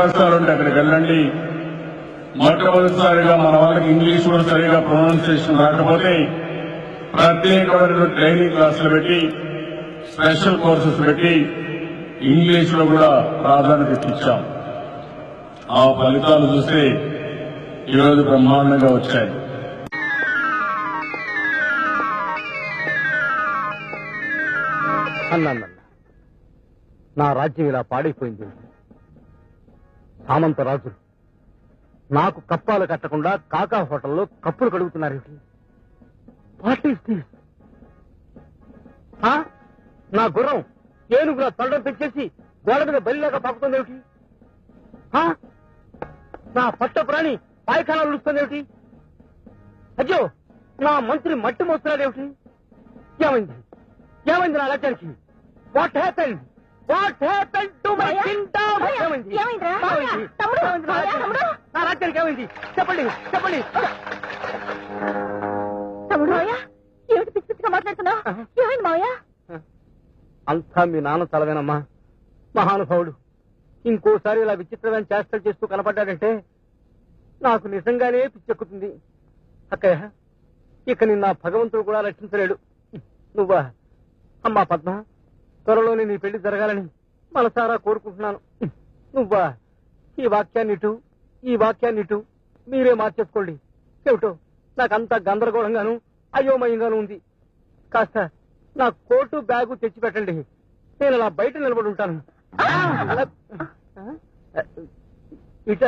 ఉంటే అక్కడికి వెళ్ళండి. మొట్టమొదటిసారిగా మన వాళ్ళకి ఇంగ్లీష్ కూడా సరిగా ప్రొనౌన్సియేషన్ రాకపోతే ప్రత్యేకమైన ట్రైనింగ్ క్లాసులు పెట్టి స్పెషల్ కోర్సెస్ పెట్టి ఇంగ్లీష్ లో కూడా ప్రాధాన్యత ఇచ్చాం. ఆ ఫలితాలు చూస్తే ఈరోజు బ్రహ్మాండంగా వచ్చాయి. అన్నా నా రాజ్యం ఇలా పాడైపోయింది. సామంత రాజులు నాకు కప్పాలు కట్టకుండా కాకా హోటల్లో కప్పులు కడుగుతున్నారు. నా గుర్రం ఏనుగులా తొండం పెంచేసి గోడ మీద బలిలాగా పాకుతుంది ఏమిటి? నా పట్ట ప్రాణి పాయఖానాలు ఉడుస్తుంది. అయ్యో, నా మంత్రి మట్టి మోస్తున్నాడు ఏమిటి? ఏమైంది ఏమైంది నా రాజ్యానికి? What happened? What happened to my kingdom? నా రాజ్యానికి ఏమైంది? చెప్పండి చెప్పండి. ఏమిటి పిచ్చి పిచ్చిగా మాట్లాడుతున్నావు? ఏమైంది మావయ్య? అంతా మీ నాన్న తలవేనమ్మా. మహానుభావుడు ఇంకోసారి ఇలా విచిత్రమైన చేష్టలు చేస్తూ కనపడ్డాడంటే నాకు నిజంగానే పిచ్చెక్కుతుంది. అక్కయ్య, ఇక నిన్న భగవంతుడు కూడా రక్షించలేడు. నువ్వా అమ్మా పద్మ, త్వరలోనే నీ పెళ్లి జరగాలని మనసారా కోరుకుంటున్నాను. నువ్వా ఈ వాక్యాన్ని ఇటు మీరే మార్చేసుకోండి. ఏమిటో నాకంతా గందరగోళంగాను అయోమయంగాను ఉంది. కాస్త నా కోటు బ్యాగు తెచ్చిపెట్టండి. నేను అలా బయట నిలబడి ఉంటాను. ఇట